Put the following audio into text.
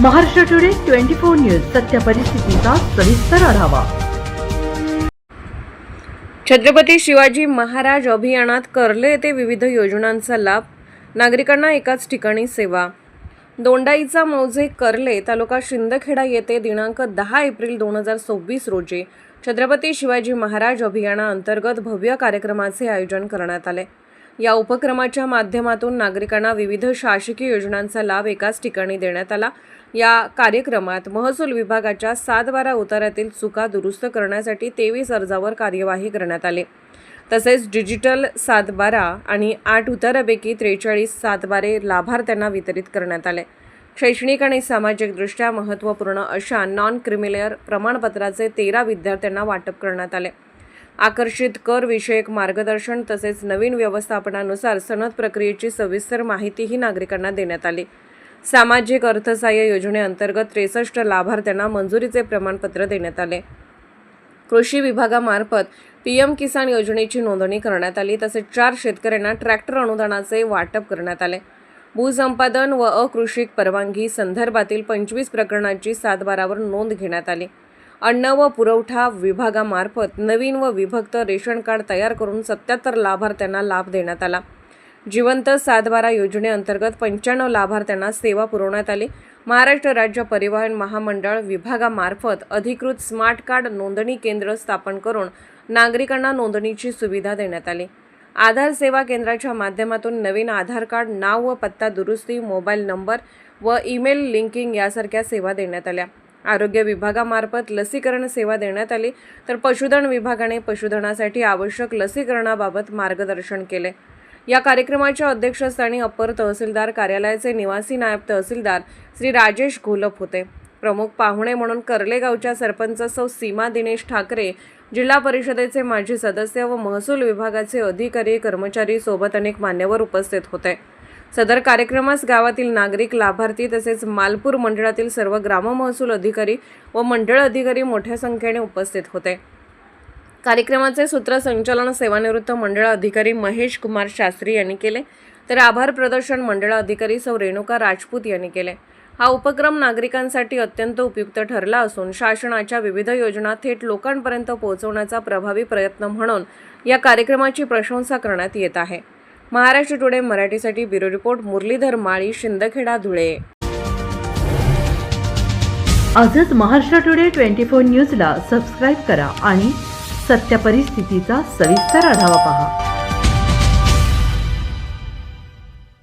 Maharashtra today 24 news सत्य परिस्थितीचा सविस्तर आढावा। छत्रपती शिवाजी महाराज अभियानात कर्ले येथे विविध योजनांचा लाभ, नागरिकांना एकाच ठिकाणी सेवा। दोंडाईचा मौजे कर्ले तालुका शिंदखेडा येथे दिनांक 10 एप्रिल 2026 रोजी छत्रपती शिवाजी महाराज अभियानाअंतर्गत भव्य कार्यक्रमाचे आयोजन करण्यात आले। या उपक्रमाच्या माध्यमातून नागरिकांना विविध शासकीय योजनांचा लाभ एकाच ठिकाणी देण्यात आला। या कार्यक्रमात महसूल विभागाच्या 7/12 उतार्यातील चुका दुरुस्त करण्यासाठी 23 अर्जावर कार्यवाही करण्यात आली। तसेच डिजिटल 7/12 आणि 8 उतार्यापैकी 43 7/12 लाभार्थ्यांना वितरित करण्यात आले। शैक्षणिक आणि सामाजिकदृष्ट्या महत्त्वपूर्ण अशा नॉन क्रिमिलेअर प्रमाणपत्राचे 13 विद्यार्थ्यांना वाटप करण्यात आले। आकर्षित कर विषयक मार्गदर्शन तसेच नवीन व्यवस्थापनानुसार सनद प्रक्रियेची सविस्तर माहितीही नागरिकांना देण्यात आली। सामाजिक अर्थसहाय्य योजनेअंतर्गत 63 लाभार्थ्यांना मंजुरीचे प्रमाणपत्र देण्यात आले। कृषी विभागामार्फत PM किसान योजनेची नोंदणी करण्यात आली। तसेच 4 शेतकऱ्यांना ट्रॅक्टर अनुदानाचे वाटप करण्यात आले। भूसंपादन व अकृषिक परवानगी संदर्भातील 25 प्रकरणांची 7/12 नोंद घेण्यात आली। अन्न व पुरवठा विभागामार्फत नवीन व विभक्त रेशन कार्ड तयार करून 77 लाभार्थ्यांना लाभ देण्यात आला। जिवंत 7/12 योजनेअंतर्गत 95 लाभार्थ्यांना सेवा पुरवण्यात आली। महाराष्ट्र राज्य परिवहन महामंडळ विभागामार्फत अधिकृत स्मार्ट कार्ड नोंदणी केंद्र स्थापन करून नागरिकांना नोंदणीची सुविधा देण्यात आली। आधार सेवा केंद्राच्या माध्यमातून नवीन आधार कार्ड, नाव व पत्ता दुरुस्ती, मोबाईल नंबर व ईमेल लिंकिंग यासारख्या सेवा देण्यात आल्या। आरोग्य विभागामार्फत लसीकरण सेवा देण्यात आली। तर पशुधन विभागाने पशुधनासाठी आवश्यक लसीकरणाबाबत मार्गदर्शन केले। या कार्यक्रमाच्या अध्यक्षस्थानी अप्पर तहसीलदार कार्यालयाचे निवासी नायब तहसीलदार श्री राजेश घोलप होते। प्रमुख पाहुणे म्हणून कर्ले गावच्या सरपंच सौ सीमा दिनेश ठाकरे, जिल्हा परिषदेचे माजी सदस्य व महसूल विभागाचे अधिकारी कर्मचारी सोबत अनेक मान्यवर उपस्थित होते। सदर कार्यक्रमास गावातील नागरिक, लाभार्थी तसेच मालपूर मंडळातील सर्व ग्राम महसूल अधिकारी व मंडळ अधिकारी मोठ्या संख्येने उपस्थित होते। कार्यक्रमाचे सूत्रसंचालन सेवानिवृत्त मंडळ अधिकारी महेश कुमार शास्त्री यांनी केले, तर आभार प्रदर्शन मंडळ अधिकारी सौ रेणुका राजपूत यांनी केले। हा उपक्रम नागरिकांसाठी अत्यंत उपयुक्त ठरला असून शासनाच्या विविध योजना थेट लोकांपर्यंत पोहोचवण्याचा प्रभावी प्रयत्न म्हणून या कार्यक्रमाची प्रशंसा करण्यात येत आहे। महाराष्ट्र टुडे मराठीसाठी ब्युरो रिपोर्ट मुरलीधर माळी, शिंदखेडा, धुळे। आजच महाराष्ट्र टुडे 24 न्यूजला सबस्क्राईब करा आणि सत्य परिस्थितीचा सविस्तर आढावा पहा।